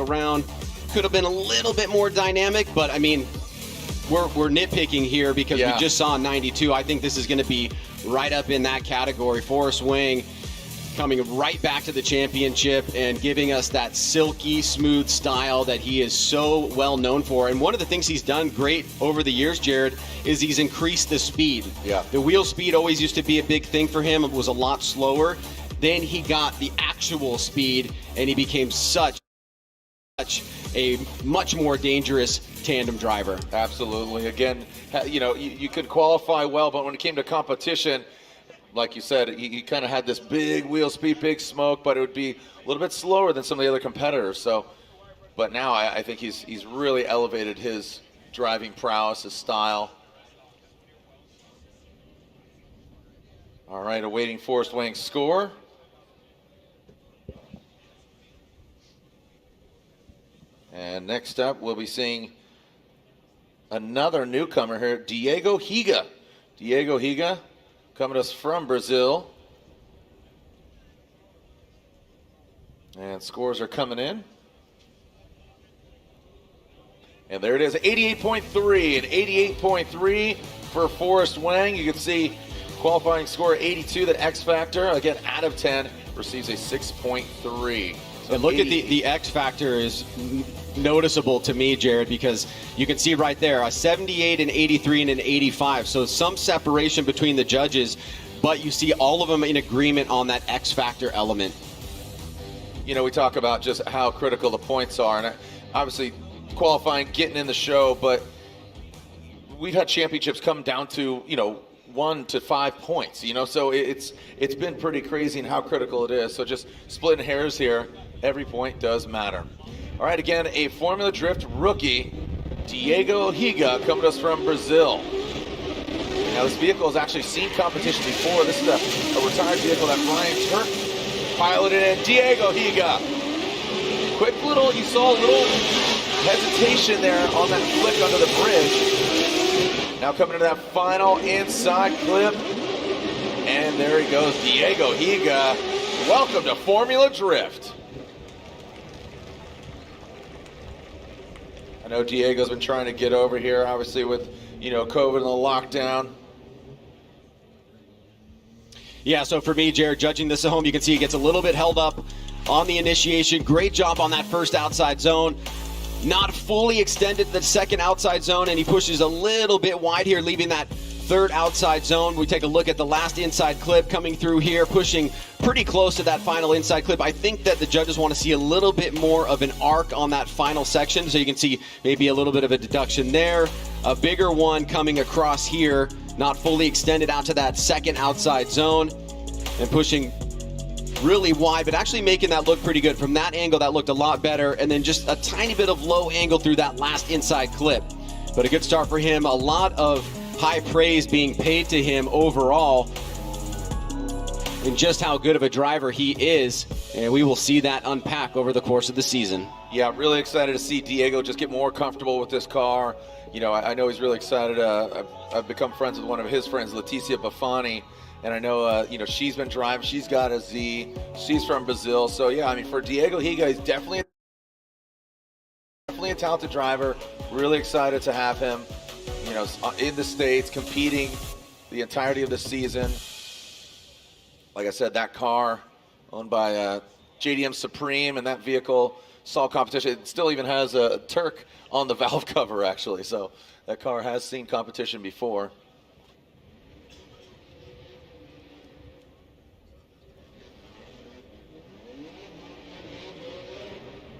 around. Could have been a little bit more dynamic, but I mean, we're nitpicking here because we just saw 92. I think this is going to be right up in that category. Forrest Wang coming right back to the championship and giving us that silky smooth style that he is so well known for. And one of the things he's done great over the years, Jared, is he's increased the speed. The wheel speed always used to be a big thing for him. It was a lot slower. Then he got the actual speed and he became such a much more dangerous tandem driver. Absolutely. Again, you could qualify well, but when it came to competition, like you said, he kind of had this big wheel speed, big smoke, but it would be a little bit slower than some of the other competitors. So, but now I think he's really elevated his driving prowess, his style. All right, awaiting Forrest Wang's score. And next up, we'll be seeing another newcomer here, Diego Higa. Diego Higa coming to us from Brazil. And scores are coming in. And there it is, 88.3 and 88.3 for Forrest Wang. You can see qualifying score 82, that X Factor, again, out of 10, receives a 6.3. So and look at the X Factor is noticeable to me, Jared, because you can see right there a 78, an 83, and an 85. So some separation between the judges, but you see all of them in agreement on that X Factor element. You know, we talk about just how critical the points are, and obviously qualifying, getting in the show, but we've had championships come down to, 1 to 5 points, so it's been pretty crazy in how critical it is. So just splitting hairs here, every point does matter. All right, again, a Formula Drift rookie, Diego Higa, coming to us from Brazil. Now, this vehicle has actually seen competition before. This is a retired vehicle that Brian Turk piloted in. Diego Higa. You saw a little hesitation there on that flick under the bridge. Now coming into that final inside clip. And there he goes, Diego Higa. Welcome to Formula Drift. I know Diego's been trying to get over here, obviously with, COVID and the lockdown. Yeah, so for me, Jared, judging this at home, you can see he gets a little bit held up on the initiation. Great job on that first outside zone. Not fully extended the second outside zone, and he pushes a little bit wide here, leaving that third outside zone. We take a look at the last inside clip coming through here, pushing pretty close to that final inside clip. I think that the judges want to see a little bit more of an arc on that final section, so you can see maybe a little bit of a deduction there. A bigger one coming across here, not fully extended out to that second outside zone, and pushing really wide, but actually making that look pretty good. From that angle, that looked a lot better, and then just a tiny bit of low angle through that last inside clip. But a good start for him. A lot of high praise being paid to him overall and just how good of a driver he is, and we will see that unpack over the course of the season. Yeah, really excited to see Diego just get more comfortable with this car. I know he's really excited. I've become friends with one of his friends, Leticia Bafani, and I know, she's been driving. She's got a Z. She's from Brazil. So, yeah, I mean, for Diego Higa, he's definitely a talented driver. Really excited to have him, in the States, competing the entirety of the season. Like I said, that car owned by JDM Supreme, and that vehicle saw competition. It still even has a Turk on the valve cover, actually. So that car has seen competition before.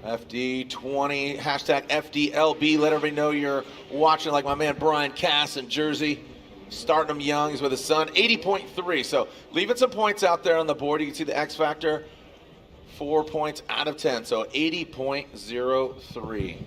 FD20, hashtag FDLB. Let everybody know you're watching, like my man Brian Cass in Jersey. Starting them young. He's with his son. 80.3. So leaving some points out there on the board. You can see the X Factor. 4 points out of 10. So 80.03.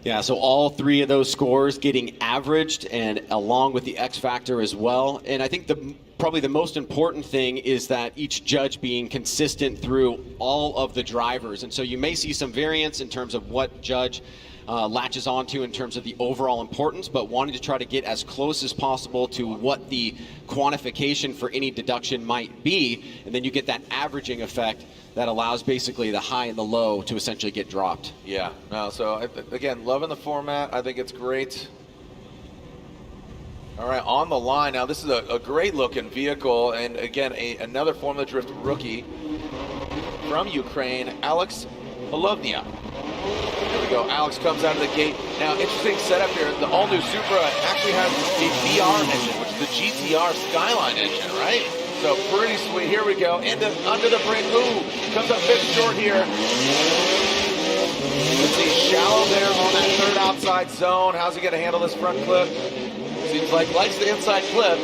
Yeah, so all three of those scores getting averaged, and along with the X Factor as well. And I think probably the most important thing is that each judge being consistent through all of the drivers. And so you may see some variance in terms of what judge latches onto in terms of the overall importance, but wanting to try to get as close as possible to what the quantification for any deduction might be, and then you get that averaging effect that allows basically the high and the low to essentially get dropped. Yeah, no, so again, loving the format. I think it's great. All right, on the line now, this is a great looking vehicle, and again, another Formula Drift rookie from Ukraine, Alex Holovnia. There we go, Alex comes out of the gate. Now, interesting setup here, the all-new Supra actually has a VR engine, which is the GTR Skyline engine, right? So pretty sweet, here we go, under the brake, ooh, comes up a bit short here. Let's see, shallow there on that third outside zone. How's he gonna handle this front clip? Seems like likes the inside clip.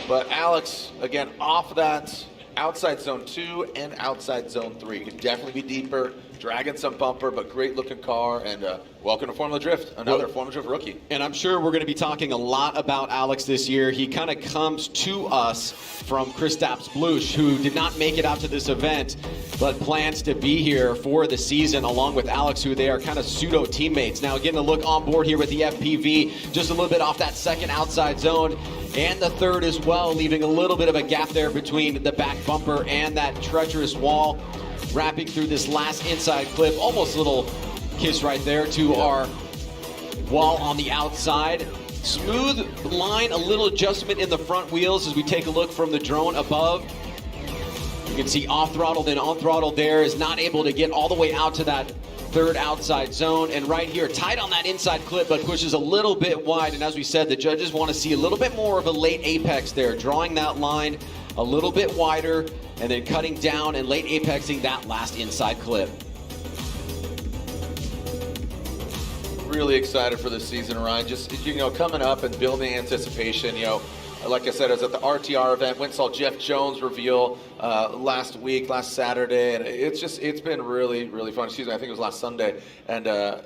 But Alex, again, off that outside zone 2 and outside zone 3. Could definitely be deeper, dragging some bumper, but great looking car. And welcome to Formula Drift, another Formula Drift rookie. And I'm sure we're going to be talking a lot about Alex this year. He kind of comes to us from Kristaps Blush, who did not make it out to this event, but plans to be here for the season along with Alex, who they are kind of pseudo teammates. Now getting a look on board here with the FPV, just a little bit off that second outside zone and the third as well, leaving a little bit of a gap there between the back bumper and that treacherous wall. Wrapping through this last inside clip, almost a little kiss right there to our wall on the outside. Smooth line, a little adjustment in the front wheels as we take a look from the drone above. You can see off throttle, then on throttle there, is not able to get all the way out to that third outside zone. And right here, tight on that inside clip, but pushes a little bit wide. And as we said, the judges want to see a little bit more of a late apex there, drawing that line a little bit wider and then cutting down and late apexing that last inside clip. Really excited for this season, Ryan. Just, coming up and building anticipation. Like I said, I was at the RTR event, went and saw Jeff Jones reveal last Saturday, and it's been really, really fun. Excuse me, I think it was last Sunday. And I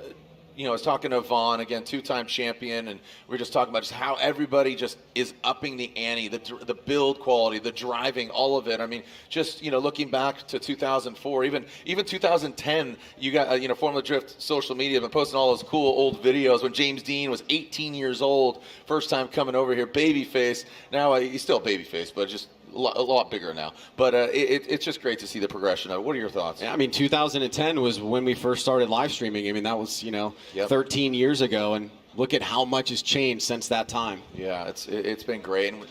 was talking to Vaughn, again, two-time champion, and we were just talking about just how everybody just is upping the ante, the build quality, the driving, all of it. I mean, just, looking back to 2004, even 2010, you got, Formula Drift social media, been posting all those cool old videos when James Dean was 18 years old, first time coming over here, babyface. Now he's still babyface, but just a lot bigger now. But it's just great to see the progression of it. What are your thoughts? Yeah, 2010 was when we first started live streaming. That was, 13 years ago, and look at how much has changed since that time. Yeah, it's been great. And,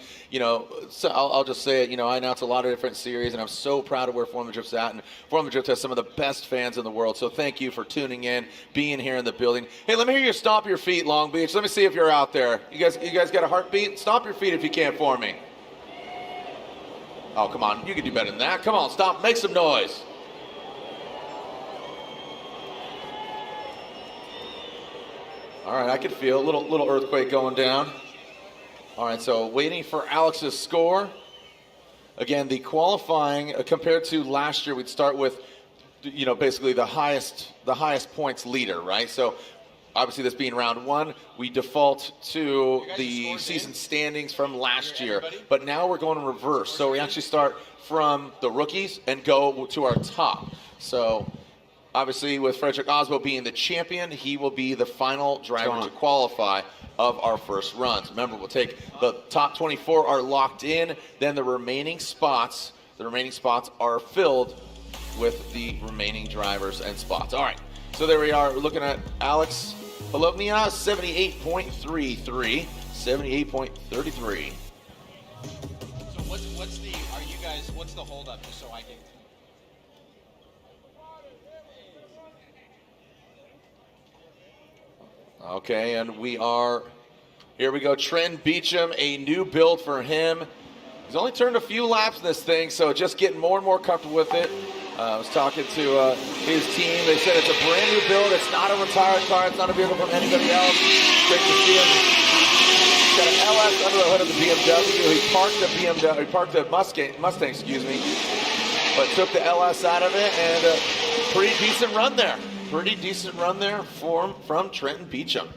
so I'll just say it, I announce a lot of different series, and I'm so proud of where Formula Drift's at. And Formula Drift has some of the best fans in the world. So thank you for tuning in, being here in the building. Hey, let me hear you stomp your feet, Long Beach. Let me see if you're out there. You guys got a heartbeat? Stomp your feet if you can for me. Oh, come on. You can do better than that. Come on, stop. Make some noise. All right, I can feel a little earthquake going down. All right, so waiting for Alex's score. Again, the qualifying, compared to last year, we'd start with, basically the highest points leader, right? So obviously this being round 1, we default to the season standings from last year. But now we're going in reverse. So we actually start from the rookies and go to our top. So obviously with Frederick Osbo being the champion, he will be the final driver to qualify of our first runs. Remember, we'll take the top 24 are locked in, then the remaining spots are filled with the remaining drivers and spots. All right, so there we are. We're looking at Alex Holovnia, 78.33. 78.33. So what's the holdup, just so I can... Okay, and here we go, Trenton Beecham, a new build for him. He's only turned a few laps in this thing, so just getting more and more comfortable with it. I was talking to his team. They said it's a brand new build. It's not a retired car. It's not a vehicle from anybody else. Great to see him. He's got an LS under the hood of the BMW. He parked the Mustang, but took the LS out of it, and a pretty decent run there. From Trenton Beecham.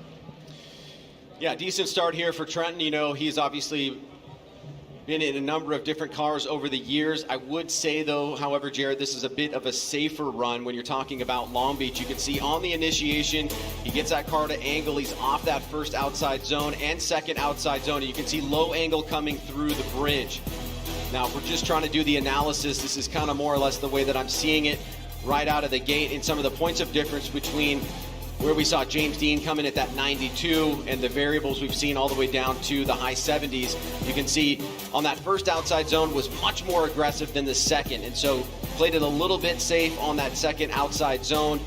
Yeah, decent start here for Trenton. He's obviously been in a number of different cars over the years. I would say, though, however, Jared, this is a bit of a safer run when you're talking about Long Beach. You can see on the initiation, he gets that car to angle. He's off that first outside zone and second outside zone. And you can see low angle coming through the bridge. Now, if we're just trying to do the analysis, this is kind of more or less the way that I'm seeing it right out of the gate in some of the points of difference between where we saw James Dean come in at that 92 and the variables we've seen all the way down to the high 70s. You can see on that first outside zone was much more aggressive than the second, and so played it a little bit safe on that second outside zone.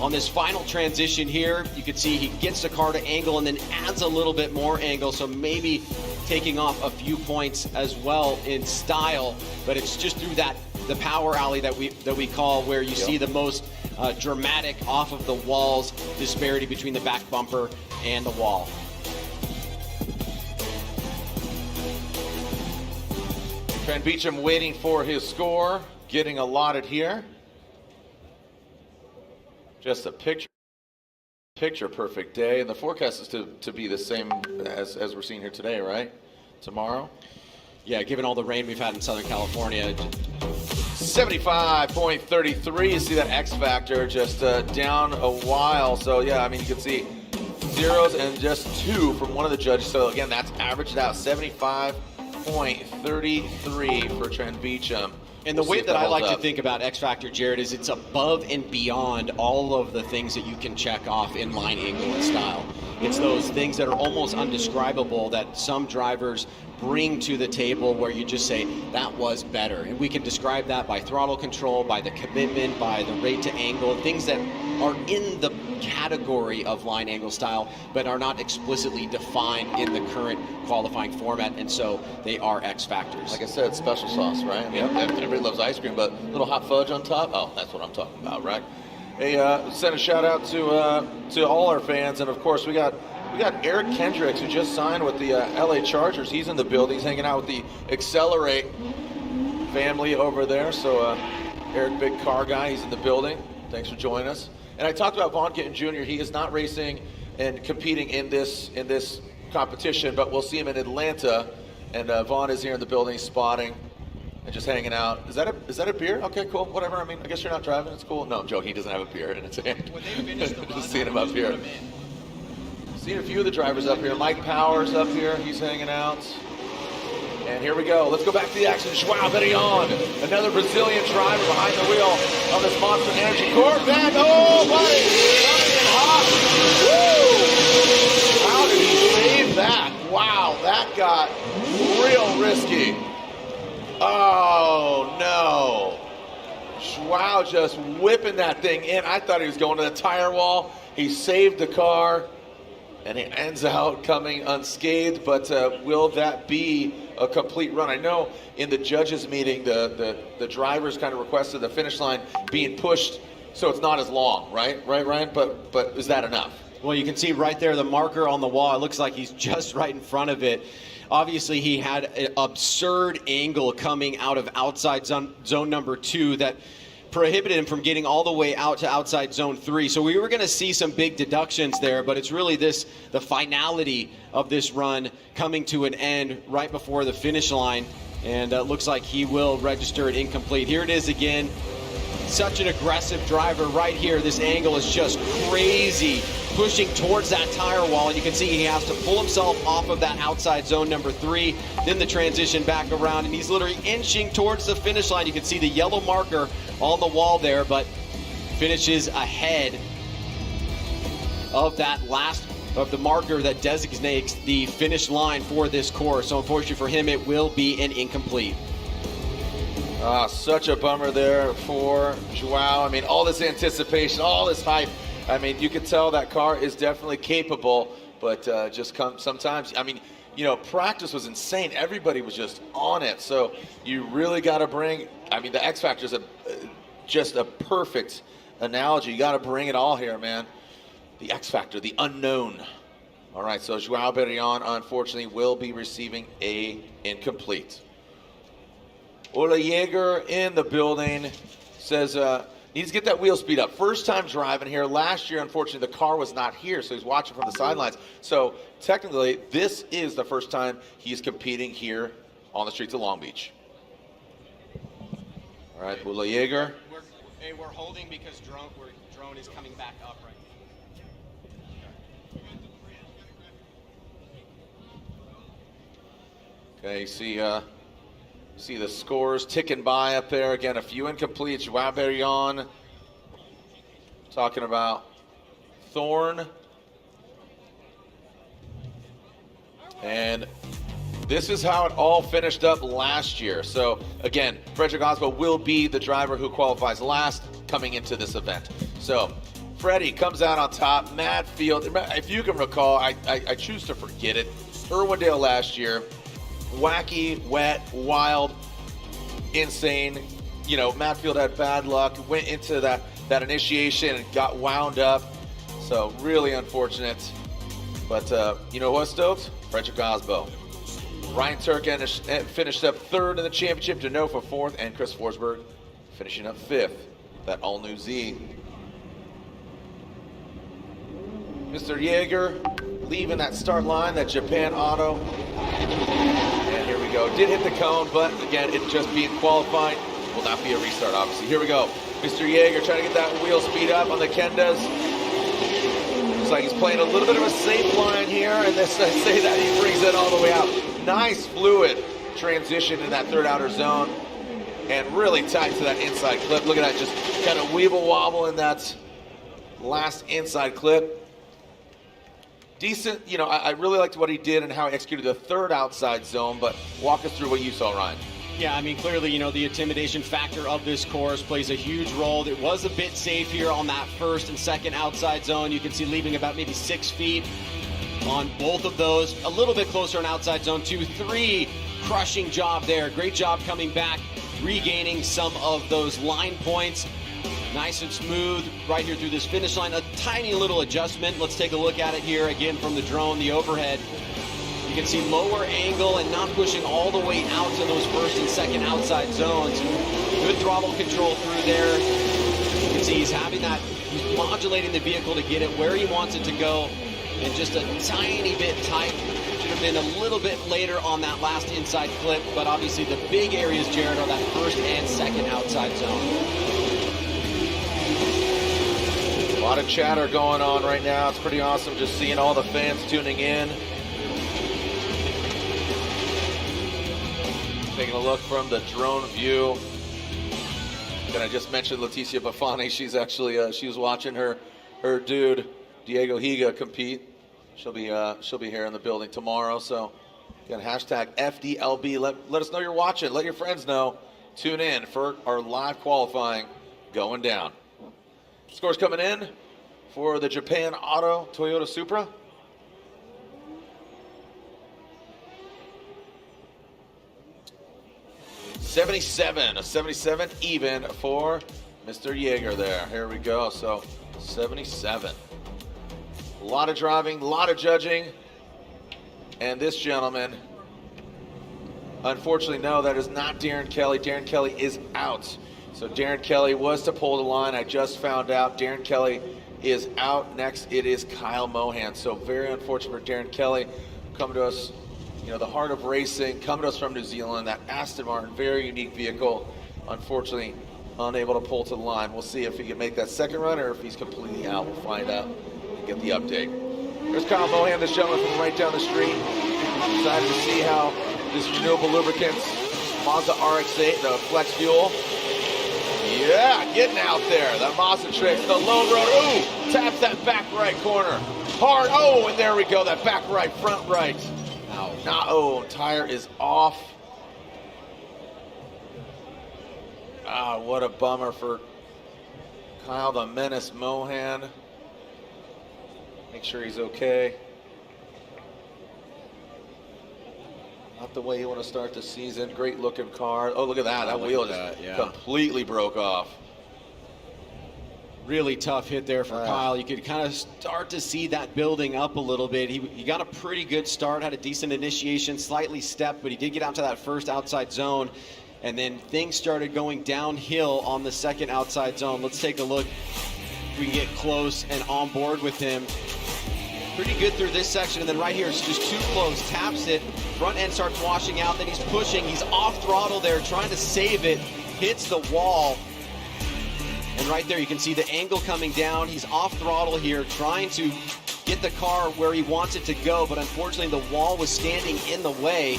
On this final transition here, you can see he gets the car to angle and then adds a little bit more angle, so maybe taking off a few points as well in style, but it's just through the power alley that we call, where you see the most dramatic off of the walls disparity between the back bumper and the wall. Trent Beecham waiting for his score, getting allotted here. Just a picture perfect day, and the forecast is to be the same as we're seeing here today, right? Tomorrow? Yeah, given all the rain we've had in Southern California. 75.33. You see that X factor just down a while. So yeah, I mean, you can see zeros and just 2 from one of the judges. So again, that's averaged out 75.33 for Trent Beecham. And the way that I like to think about X Factor, Jared, is it's above and beyond all of the things that you can check off in line, angle, and style. It's those things that are almost undescribable that some drivers bring to the table where you just say, that was better. And we can describe that by throttle control, by the commitment, by the rate to angle, things that are in the category of line, angle, style, but are not explicitly defined in the current qualifying format, and so they are X factors. Like I said, special sauce, right? I mean, everybody loves ice cream, but a little hot fudge on top, oh, that's what I'm talking about, right? Hey, send a shout out to all our fans, and of course we got Eric Kendricks, who just signed with the LA Chargers. He's in the building. He's hanging out with the Accelerate family over there. So Eric, big car guy, he's in the building. Thanks for joining us. And I talked about Vaughn Gittin Jr. He is not racing and competing in this competition, but we'll see him in Atlanta. And Vaughn is here in the building, spotting and just hanging out. Is that a beer? Okay, cool. Whatever. I mean, I guess you're not driving. It's cool. No, I'm joking. He doesn't have a beer in his hand. When they finish the run, just seeing him up here. Seen a few of the drivers up here. Mike Powers up here. He's hanging out. And here we go. Let's go back to the action. João Berrion, another Brazilian driver behind the wheel of this Monster Energy Corvette. Oh, buddy! How did he save that? Wow, that got real risky. Oh, no. João just whipping that thing in. I thought he was going to the tire wall. He saved the car, and he ends out coming unscathed. But will that be a complete run? I know in the judges meeting, the drivers kind of requested the finish line being pushed so it's not as long, right, Ryan? But is that enough? Well, you can see right there the marker on the wall. It looks like he's just right in front of it. Obviously, he had an absurd angle coming out of outside zone number 2 that prohibited him from getting all the way out to outside zone 3. So we were going to see some big deductions there, but it's really the finality of this run coming to an end right before the finish line, and it looks like he will register it incomplete. Here it is again. Such an aggressive driver right here. This angle is just crazy, pushing towards that tire wall, and you can see he has to pull himself off of that outside zone number 3, then the transition back around, and he's literally inching towards the finish line. You can see the yellow marker on the wall there, but finishes ahead of that last of the marker that designates the finish line for this course. So unfortunately for him, it will be an incomplete. Such a bummer there for João. I mean, all this anticipation, all this hype. I mean, you can tell that car is definitely capable, but sometimes, I mean, you know, practice was insane. Everybody was just on it. So you really got to bring, I mean, the X Factor is just a perfect analogy. You got to bring it all here, man. The X Factor, the unknown. All right, so João Berrion, unfortunately, will be receiving a incomplete. Ola Yeager in the building says needs to get that wheel speed up. First time driving here. Last year, unfortunately, the car was not here, so he's watching from the sidelines. So technically, this is the first time he's competing here on the streets of Long Beach. All right, Ola Yeager. We're holding because drone is coming back up right now. Okay, you see See the scores ticking by up there. Again, a few incompletes. Joao Berrion talking about Thorne. And this is how it all finished up last year. So again, Frederick Osbo will be the driver who qualifies last coming into this event. So Freddie comes out on top. Matt Field, if you can recall, I choose to forget it. Irwindale last year, wacky, wet, wild, insane. You know, Matt Field had bad luck, went into that initiation and got wound up. So really unfortunate. But you know what, Stokes? Frederick Osbo. Ryan Turk finished up third in the championship, Denofa fourth, and Chris Forsberg finishing up fifth. That all-new Z. Mr. Jaeger leaving that start line, that Japan Auto. And here we go. Did hit the cone, but again, it just being qualified will not be a restart, obviously. Here we go. Mr. Jaeger trying to get that wheel speed up on the Kendas. Looks like he's playing a little bit of a safe line here, and this I say that he brings it all the way out. Nice fluid transition in that third outer zone, and really tight to that inside clip. Look at that, just kind of weeble wobble in that last inside clip. Decent, you know, I really liked what he did and how he executed the third outside zone, but walk us through what you saw, Ryan. Yeah, I mean, clearly, you know, the intimidation factor of this course plays a huge role. It was a bit safe here on that first and second outside zone. You can see leaving about maybe 6 feet on both of those. A little bit closer on outside zone 2, 3. Crushing job there. Great job coming back, regaining some of those line points. Nice and smooth right here through this finish line. A tiny little adjustment. Let's take a look at it here again from the drone, the overhead. You can see lower angle and not pushing all the way out to those first and second outside zones. Good throttle control through there. You can see he's having that, he's modulating the vehicle to get it where he wants it to go. And just a tiny bit tight. Should have been a little bit later on that last inside clip, but obviously the big areas, Jared, are that first and second outside zone. A lot of chatter going on right now. It's pretty awesome just seeing all the fans tuning in. Taking a look from the drone view. And I just mentioned Leticia Bafani. She's actually she was watching her dude Diego Higa compete. She'll be here in the building tomorrow. So again, hashtag FDLB. Let us know you're watching. Let your friends know. Tune in for our live qualifying going down. Scores coming in for the Japan Auto Toyota Supra. A 77 even for Mr. Jaeger there. Here we go. So 77. A lot of driving, a lot of judging. And this gentleman, unfortunately, no, that is not Darren Kelly. Darren Kelly is out. So Darren Kelly was to pull the line. I just found out Darren Kelly is out. Next, it is Kyle Mohan. So very unfortunate for Darren Kelly. Come to us, you know, the heart of racing, coming to us from New Zealand. That Aston Martin, very unique vehicle. Unfortunately, unable to pull to the line. We'll see if he can make that second run or if he's completely out. We'll find out and get the update. There's Kyle Mohan, this gentleman from right down the street. Excited to see how this renewable lubricants, Mazda RX-8, the flex fuel. Yeah, getting out there. That Mazda trick, the low road. Ooh, taps that back right corner. Hard. Oh, and there we go. That back right, front right. Ow. Nah, oh, tire is off. Ah, what a bummer for Kyle the Menace Mohan. Make sure he's okay. Not the way you want to start the season. Great looking car. Oh, look at that. That wheel just completely broke off. Really tough hit there for Kyle. You could kind of start to see that building up a little bit. He got a pretty good start, had a decent initiation, slightly stepped, but he did get out to that first outside zone. And then things started going downhill on the second outside zone. Let's take a look if we can get close and on board with him. Pretty good through this section, and then right here, it's just too close. Taps it, front end starts washing out, then he's pushing. He's off throttle there, trying to save it. Hits the wall. And right there, you can see the angle coming down. He's off throttle here, trying to get the car where he wants it to go, but unfortunately, the wall was standing in the way.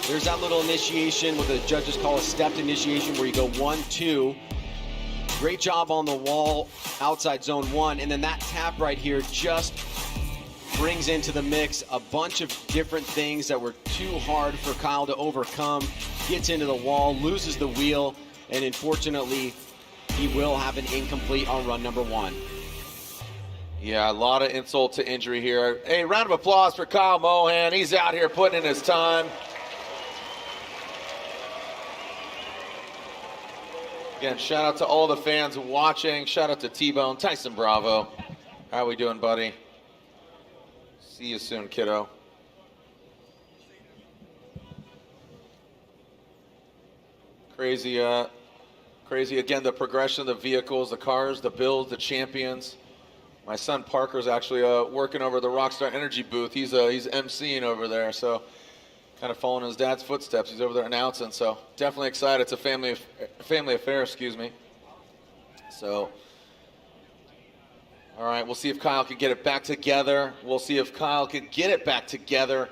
There's that little initiation, what the judges call a stepped initiation, where you go 1, 2. Great job on the wall, outside zone 1. And then that tap right here just brings into the mix a bunch of different things that were too hard for Kyle to overcome. Gets into the wall, loses the wheel, and unfortunately, he will have an incomplete on run number 1. Yeah, a lot of insult to injury here. Hey, round of applause for Kyle Mohan. He's out here putting in his time. Again, shout out to all the fans watching. Shout out to T-Bone, Tyson Bravo. How we doing, buddy? See you soon, kiddo. Crazy, crazy. Again, the progression of the vehicles, the cars, the builds, the champions. My son Parker's actually working over the Rockstar Energy booth. He's emceeing over there, so kind of following his dad's footsteps. He's over there announcing, so definitely excited. It's a family affair, excuse me. So, all right, we'll see if Kyle can get it back together. We'll see if Kyle can get it back together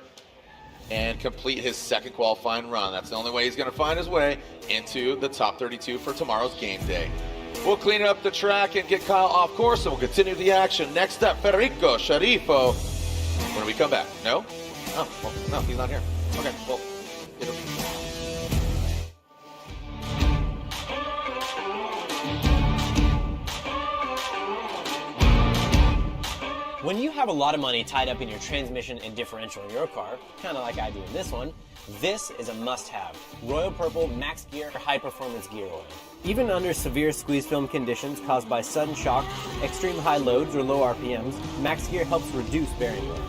and complete his second qualifying run. That's the only way he's going to find his way into the top 32 for tomorrow's game day. We'll clean up the track and get Kyle off course, and we'll continue the action. Next up, Federico Sharifo. When we come back? No? Oh, well, no, he's not here. Okay, well, When you have a lot of money tied up in your transmission and differential in your car, kind of like I do in this one, this is a must-have. Royal Purple Max Gear High Performance Gear Oil. Even under severe squeeze film conditions caused by sudden shock, extreme high loads, or low RPMs, Max Gear helps reduce bearing wear.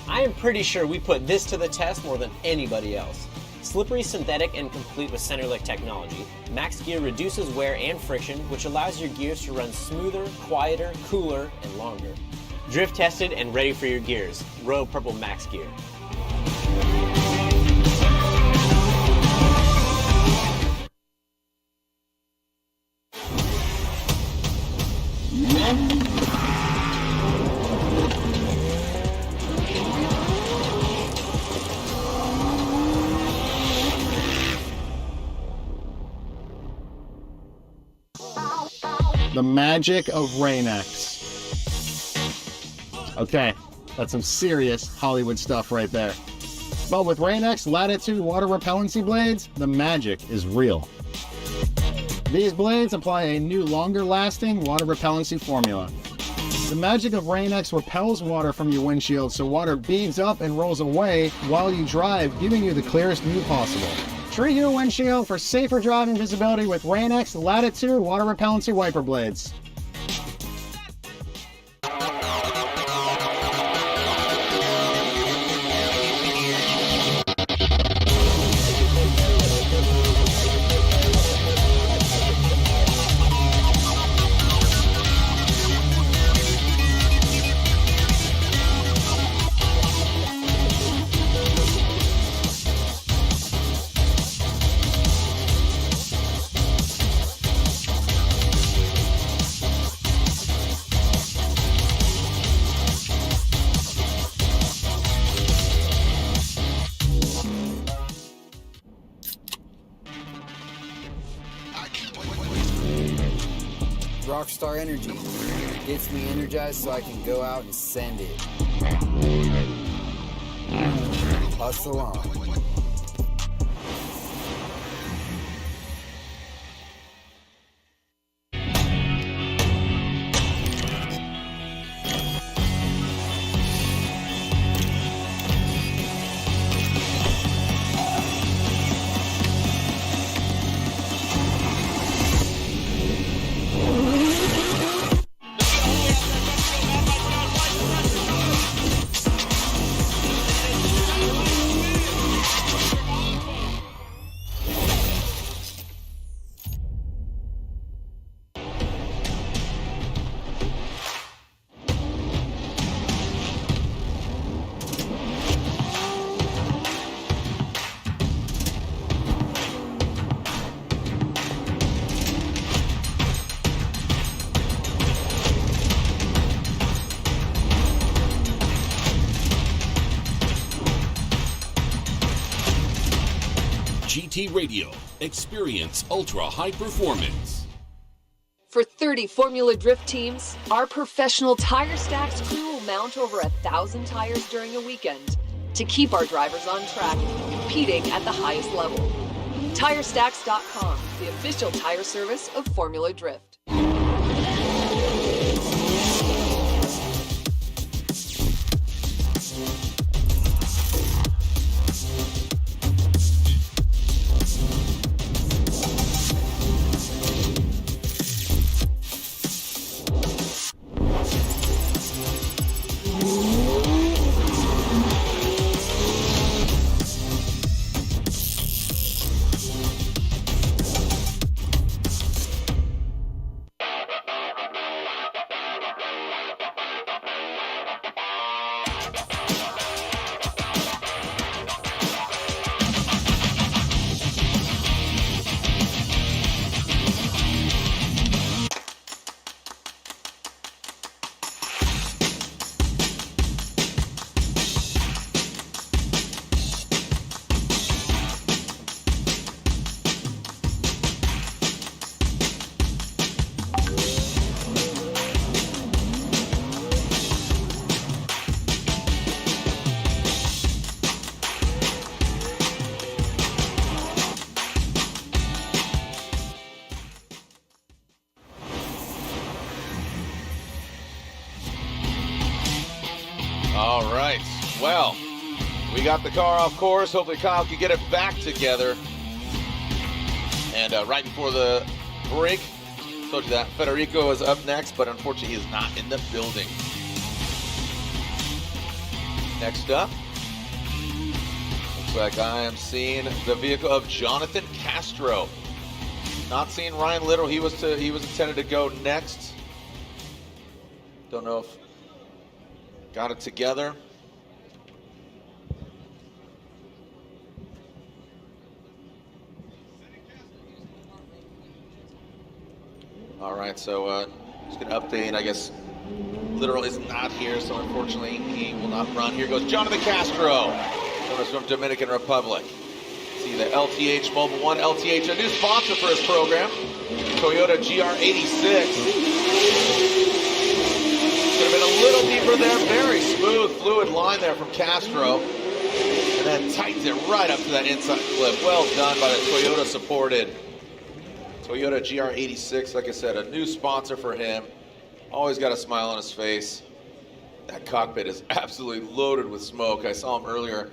I am pretty sure we put this to the test more than anybody else. Slippery, synthetic, and complete with Centerlick technology, Max Gear reduces wear and friction, which allows your gears to run smoother, quieter, cooler, and longer. Drift tested and ready for your gears. Royal Purple Max Gear. The magic of Rain-X. Okay, that's some serious Hollywood stuff right there. But with Rain-X Latitude water repellency blades, the magic is real. These blades apply a new longer lasting water repellency formula. The magic of Rain-X repels water from your windshield so water beads up and rolls away while you drive, giving you the clearest view possible. Treat your windshield for safer driving visibility with Rain-X Latitude water repellency wiper blades. Rockstar Energy gets me energized so I can go out and send it. Hustle on. TNT Radio. Experience ultra-high performance. For 30 Formula Drift teams, our professional Tire Stacks crew will mount over 1,000 tires during a weekend to keep our drivers on track, competing at the highest level. TireStacks.com, the official tire service of Formula Drift. All right. Well, we got the car off course. Hopefully Kyle can get it back together. And right before the break, told you that Federico is up next, but unfortunately he is not in the building. Next up, looks like I am seeing the vehicle of Jonathan Castro. Not seeing Ryan Little. He was intended to go next. Don't know if got it together. All right, so just going to update. I guess Literal is not here, so unfortunately he will not run. Here goes Jonathan Castro, known as from Dominican Republic. See the LTH Mobile One. LTH, a new sponsor for his program. Toyota GR86. Could have been a little deeper there. Very smooth, fluid line there from Castro. And then tightens it right up to that inside clip. Well done by the Toyota-supported Toyota GR86. Like I said, a new sponsor for him. Always got a smile on his face. That cockpit is absolutely loaded with smoke. I saw him earlier.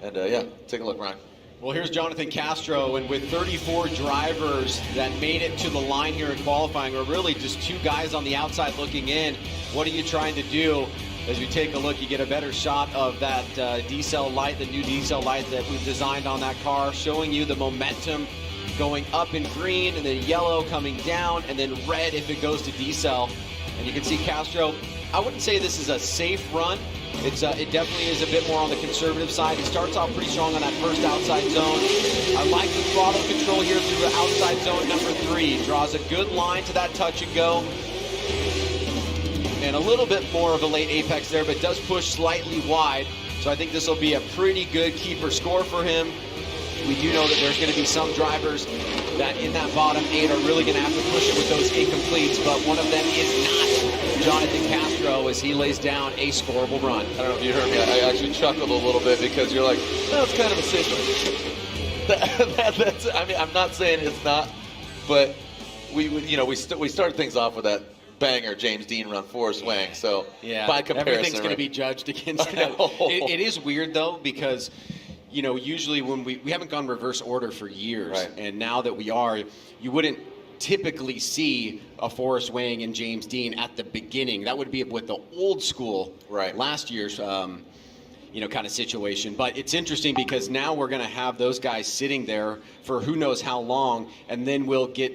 And yeah, take a look, Ryan. Well, here's Jonathan Castro, and with 34 drivers that made it to the line here in qualifying, or really just two guys on the outside looking in, what are you trying to do? As we take a look, you get a better shot of that D-cell light, the new D-cell light that we've designed on that car, showing you the momentum going up in green, and then yellow coming down, and then red if it goes to D-cell. And you can see Castro, I wouldn't say this is a safe run. It definitely is a bit more on the conservative side. He starts off pretty strong on that first outside zone. I like the throttle control here through the outside zone number 3. Draws a good line to that touch and go. And a little bit more of a late apex there, but does push slightly wide. So I think this will be a pretty good keeper score for him. We do know that there's going to be some drivers that in that bottom 8 are really going to have to push it with those incompletes, but one of them is not Jonathan Castro as he lays down a scoreable run. I don't know if you heard me. I actually chuckled a little bit because you're like, no, it's kind of a safe run. I mean, I'm not saying it's not, but we started things off with that banger James Dean run Forrest Wang. So yeah, by comparison, everything's going to be judged against that. It is weird though, because usually when we haven't gone reverse order for years, right. And now that we are, you wouldn't typically see a Forrest Wang and James Dean at the beginning. That would be with the old school, right. Last year's, kind of situation. But it's interesting because now we're going to have those guys sitting there for who knows how long, and then we'll get